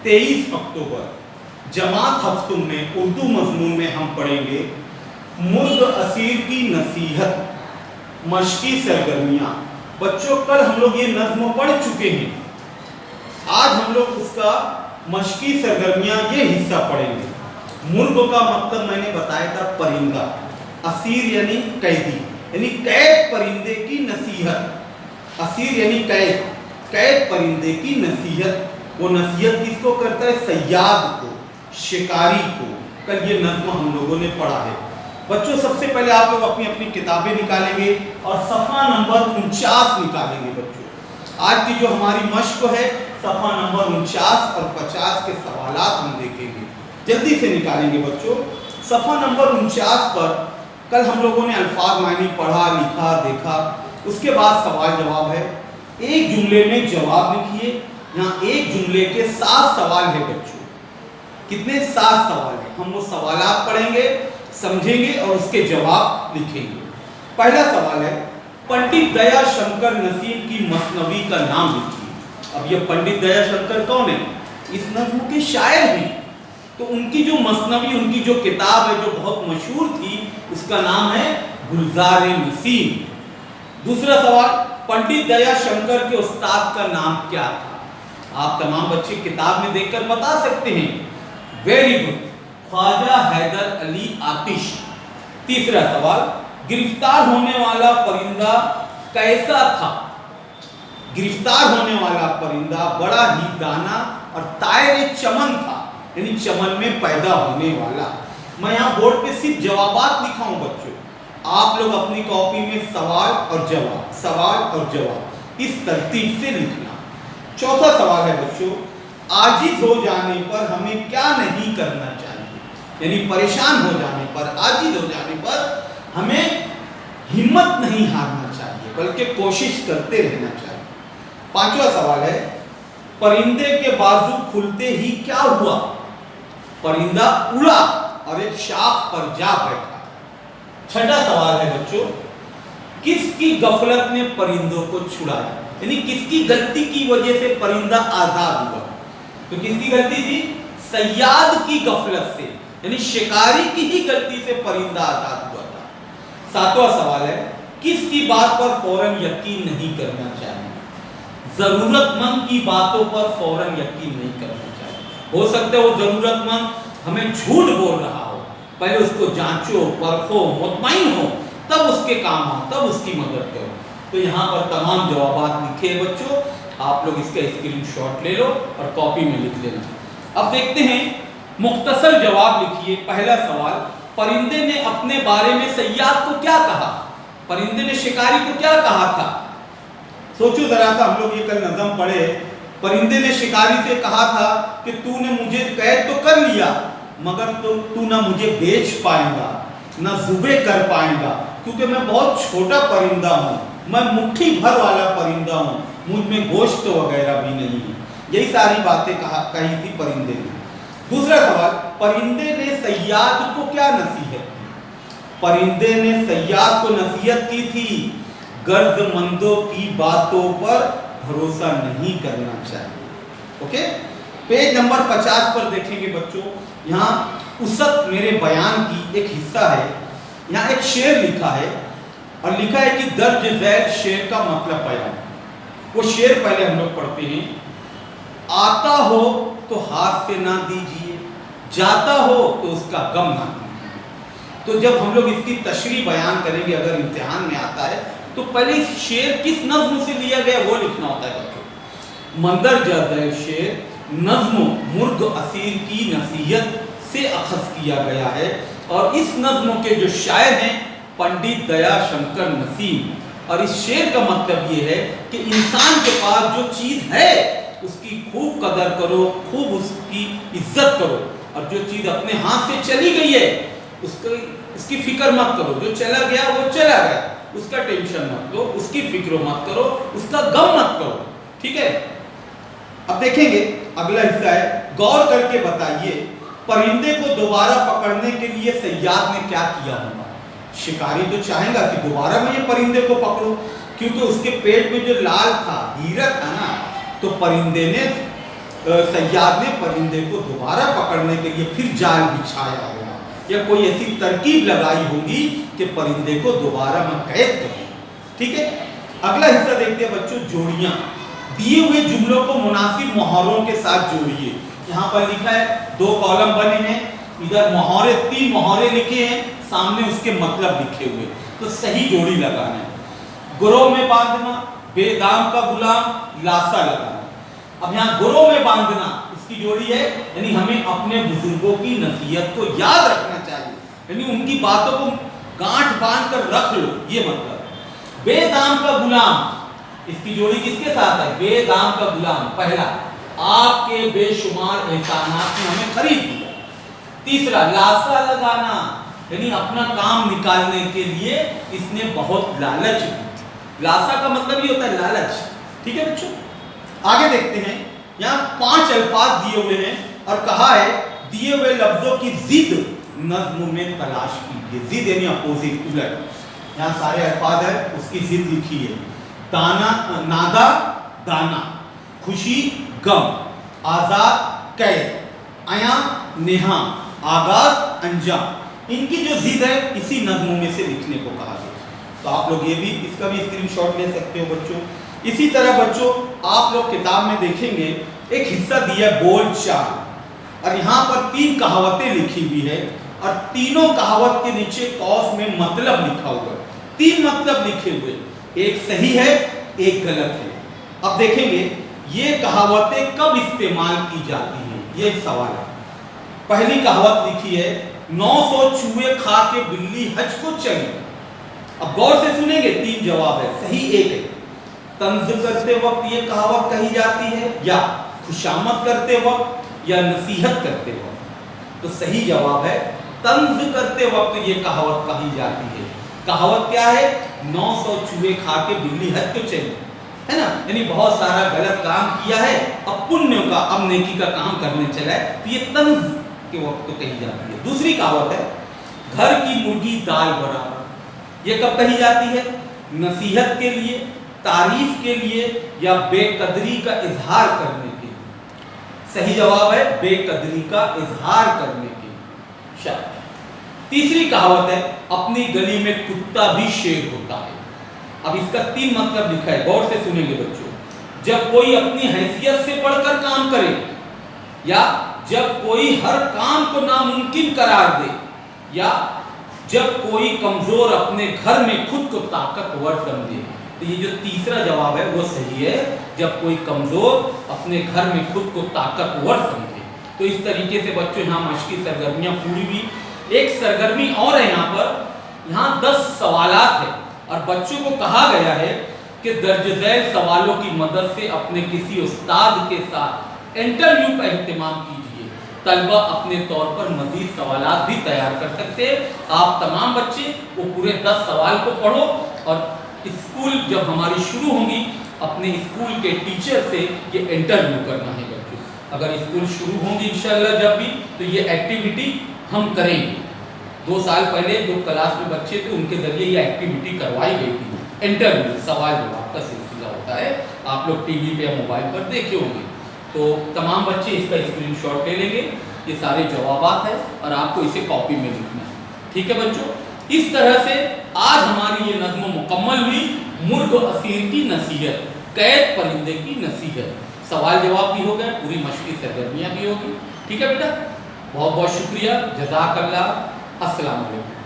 23 अक्टूबर जमात हफ्तुम में उर्दू मजमून में हम पढ़ेंगे मुर्ग असीर की नसीहत, मशकी सरगर्मियाँ। बच्चों कल हम लोग ये नज्म पढ़ चुके हैं, आज हम लोग उसका मशकी सरगर्मियाँ ये हिस्सा पढ़ेंगे। मुर्ग का मतलब मैंने बताया था परिंदा, असीर यानी कैदी, यानी कैद परिंदे की नसीहत। असीर यानी कैद, कैद परिंदे की नसीहत। वो नसीहत किसको करता है? सयाद को, शिकारी को। कल ये नज्म हम लोगों ने पढ़ा है। बच्चों सबसे पहले आप लोग अपनी अपनी किताबें निकालेंगे और सफ़ा नंबर 49 निकालेंगे। बच्चों आज की जो हमारी मश्क है सफ़ा नंबर 49 और 50 के सवालात हम देखेंगे, जल्दी से निकालेंगे बच्चों। सफ़ा नंबर 49 पर कल हम लोगों ने अल्फाज मायनी पढ़ा, लिखा, देखा। उसके बाद सवाल जवाब है। एक जुमले में जवाब लिखिए। यहाँ एक जुमले के 7 सवाल है बच्चों। कितने? 7 सवाल है। हम वो सवालात पढ़ेंगे, समझेंगे और उसके जवाब लिखेंगे। पहला सवाल है, पंडित दया शंकर नसीम की मसनवी का नाम लिखिए। अब ये पंडित दया शंकर कौन है? इस नज्म के शायर हैं। तो उनकी जो मसनवी, उनकी जो किताब है जो बहुत मशहूर थी, उसका नाम है गुलज़ारे नसीम। दूसरा सवाल, पंडित दया शंकर के उस्ताद का नाम क्या था? आप तमाम बच्चे किताब में देखकर बता सकते हैं। वेरी गुड, ख्वाजा हैदर अली आतिश। तीसरा सवाल, गिरफ्तार होने वाला परिंदा कैसा था? गिरफ्तार होने वाला परिंदा बड़ा ही दाना और तायरे चमन था, यानी चमन में पैदा होने वाला। मैं यहाँ बोर्ड पे सिर्फ जवाबात लिखा हूँ बच्चों, आप लोग अपनी कॉपी में सवाल और जवाब, सवाल और जवाब इस तरतीब से लिखना। चौथा सवाल है बच्चों, आजिज हो जाने पर हमें क्या नहीं करना चाहिए? यानी परेशान हो जाने पर, आजिज हो जाने पर हमें हिम्मत नहीं हारना चाहिए, बल्कि कोशिश करते रहना चाहिए। पांचवा सवाल है, परिंदे के बाजू खुलते ही क्या हुआ? परिंदा उड़ा और एक शाख पर जा बैठा। छठा सवाल है बच्चों, किसकी गफलत ने परिंदों को छुड़ाया? यानी किसकी गलती की वजह से परिंदा आजाद हुआ? तो किसकी गलती थी? सयाद की गफलत से, यानी शिकारी की ही गलती से परिंदा आजाद हुआ था। सातवां सवाल है, किसकी बात पर फौरन यकीन नहीं करना चाहिए? जरूरतमंद की बातों पर फौरन यकीन नहीं करना चाहिए। हो सकता है वो जरूरतमंद हमें झूठ बोल रहा हो, पहले उसको जांचो, परखो, मुतमईन हो, तब उसके काम आओ, तब उसकी मदद करो। तो यहाँ पर तमाम जवाबात लिखे हैं बच्चों, आप लोग इसका स्क्रीनशॉट ले लो और कॉपी में लिख लेना। अब देखते हैं, मुख्तसर जवाब लिखिए। पहला सवाल, परिंदे ने अपने बारे में सयाद को क्या कहा? परिंदे ने शिकारी को क्या कहा था? सोचो जरा सा, हम लोग ये कल नज़म पढ़े। परिंदे ने शिकारी से कहा था कि तूने मुझे कैद तो कर लिया, मगर तू ना मुझे बेच पाएगा, ना जुबे कर पाएगा, क्योंकि मैं बहुत छोटा परिंदा हूँ, मैं मुट्ठी भर वाला परिंदा हूँ, मुझ में गोश्त वगैरह भी नहीं है। यही सारी बातें कही थी परिंदे ने। दूसरा सवाल, परिंदे ने सयाद को क्या नसीहत की? परिंदे ने सयाद को नसीहत की थी, गर्जमंदों की बातों पर भरोसा नहीं करना चाहिए। ओके, पेज नंबर 50 पर देखेंगे बच्चों। यहाँ उसत मेरे बयान की एक हिस्सा है। यहाँ एक शेर लिखा है और लिखा है कि दर्ज झैल शेर का मतलब बयान। वो शेर पहले हम लोग पढ़ते हैं। आता हो तो हाथ से ना दीजिए, जाता हो तो उसका गम ना कीजिए। तो जब हम लोग इसकी तशरीह बयान करेंगे, अगर इम्तिहान में आता है, तो पहले इस शेर किस नज्म से लिया गया वो लिखना होता है बच्चों। मंदरजा झैल शेर नज्म मुर्ग असीर की नसीहत से अखज़ किया गया है और इस नज्म के जो शायर हैं पंडित दया शंकर नसीम। और इस शेर का मतलब ये है कि इंसान के पास जो चीज़ है उसकी खूब कदर करो, खूब उसकी इज्जत करो, और जो चीज़ अपने हाथ से चली गई है उसकी फिक्र मत करो। जो चला गया वो चला गया, उसका टेंशन मत लो, उसकी फिक्र मत करो, उसका गम मत करो। ठीक है, अब देखेंगे अगला हिस्सा है, गौर करके बताइए परिंदे को दोबारा पकड़ने के लिए सयाद ने क्या किया होगा? शिकारी तो चाहेगा कि दोबारा मैं ये परिंदे को पकड़ूं, क्योंकि उसके पेट में जो लाल था, हीरा था ना, तो परिंदे ने सयाद ने परिंदे को दोबारा पकड़ने के लिए फिर जाल बिछाया होगा, या कोई ऐसी तरकीब लगाई होगी कि परिंदे को दोबारा मैं कैद करूं। ठीक है, अगला हिस्सा देखते हैं बच्चों, जोड़ियां। दिए हुए जुमलों को मुनासिब मुहावरों के साथ जोड़िए। यहाँ पर लिखा है, 2 कॉलम बने हैं, इधर मुहावरे 3 मुहावरे लिखे हैं, सामने उसके मतलब लिखे हुए, तो सही जोड़ी लगाना है। गुरों में बांधना, बेदाम का गुलाम, लासा लगाना। अब यहाँ गुरों में बांधना इसकी जोड़ी है, यानी हमें अपने बुजुर्गों की नसीहत को याद रखना चाहिए, यानी उनकी बातों को गांठ बांध कर रख लो, ये मतलब। बेदाम का गुलाम इसकी जोड़ी किसके साथ है? बेदाम का गुलाम, पहला, आपके बेशुमार एहसानात ने हमें खरीद लिया। तीसरा, लासा लगाना, यानी अपना काम निकालने के लिए इसने बहुत लालच दी। लासा का मतलब ये होता है लालच। ठीक है बच्चों, आगे देखते हैं, यहाँ 5 अल्फाज दिए हुए हैं और कहा है दिए हुए लफ्जों की जिद नज्म में तलाश कीजिए। जिद यानी अपोजिट, उलट। यहाँ सारे अल्फाज है, उसकी जिद लिखी है। दाना, नादा, दाना, खुशी, गम, आजाद, कैद, आया, नेहा, आगाज, अंजाम। इनकी जो जिद है इसी नज्मों में से लिखने को कहा गया। तो आप लोग ये भी, इसका भी स्क्रीनशॉट ले सकते हो बच्चों। इसी तरह बच्चों आप लोग किताब में देखेंगे एक हिस्सा दिया है बोल चाल, और यहाँ पर 3 कहावतें लिखी हुई है, और तीनों कहावत के नीचे कौस में मतलब लिखा हुआ है। 3 मतलब लिखे हुए, एक सही है, एक गलत है। अब देखेंगे ये कहावतें कब इस्तेमाल की जाती हैं, ये सवाल है। पहली कहावत लिखी है, 900 चूहे खा के बिल्ली हज को चली। अब गौर से सुनेंगे, 3 जवाब है, सही एक है। तंज करते वक्त ये कहावत कही जाती है, या खुशामद करते वक्त, या नसीहत करते वक्त। तो सही जवाब है तंज करते वक्त ये कहावत कही जाती है। कहावत क्या है? 900 चूहे खा के बिल्ली हज को चली, है ना, यानी बहुत सारा गलत काम किया है, अब पुण्य का, अब नेकी का काम करने चला है, तो ये तंज के वक्त तो कही जाती है। दूसरी कहावत है, घर की मुर्गी दाल बराबर। ये कब कही जाती है? नसीहत के लिए, तारीफ के लिए, या बेकदरी का इजहार करने के लिए। सही जवाब है बेकदरी का इजहार करने के लिए। शाबाश। तीसरी कहावत है, अपनी गली में कुत्ता भी शेर होता है। अब इसका 3 मतलब लिखा है, गौर से सुनेंगे बच्चों। जब कोई अपनी हैसियत से बढ़कर काम करे, या जब कोई हर काम को नामुमकिन करार दे, या जब कोई कमजोर अपने घर में खुद को ताकतवर समझे। तो ये जो तीसरा जवाब है वो सही है, जब कोई कमजोर अपने घर में खुद को ताकतवर समझे। तो इस तरीके से बच्चों यहाँ मश्की सरगर्मियां पूरी हुई। एक सरगर्मी और है यहाँ पर, यहाँ 10 सवालात है, और बच्चों को कहा गया है कि दर्ज झैल सवालों की मदद से अपने किसी उस्ताद के साथ इंटरव्यू का एहतमाम कीजिए। तलबा अपने तौर पर मजीद सवालात भी तैयार कर सकते हैं। आप तमाम बच्चे वो पूरे 10 सवाल को पढ़ो, और स्कूल जब हमारी शुरू होंगी, अपने स्कूल के टीचर से ये इंटरव्यू करना है बच्चों। अगर स्कूल शुरू होंगी इंशाल्लाह जब भी, तो ये एक्टिविटी हम करेंगे। 2 साल पहले जो क्लास में बच्चे थे उनके जरिए ये एक्टिविटी करवाई गई थी। इंटरव्यू, सवाल जवाब का सिलसिला होता है, आप लोग टीवी पे या मोबाइल पर देखे होंगे। तो तमाम बच्चे इसका स्क्रीनशॉट ले लेंगे, ये सारे जवाबात है, और आपको इसे कॉपी में लिखना है। ठीक है बच्चों, इस तरह से आज हमारी ये नज़्म मुकम्मल हुई, मुर्ग असीर की नसीहत, कैद परिंदे की नसीहत। सवाल जवाब भी हो गए, पूरी मश्की सरगर्मियाँ भी होगी। ठीक है बेटा, बहुत बहुत शुक्रिया, जज़ाकल्लाह, अस्सलाम वालेकुम।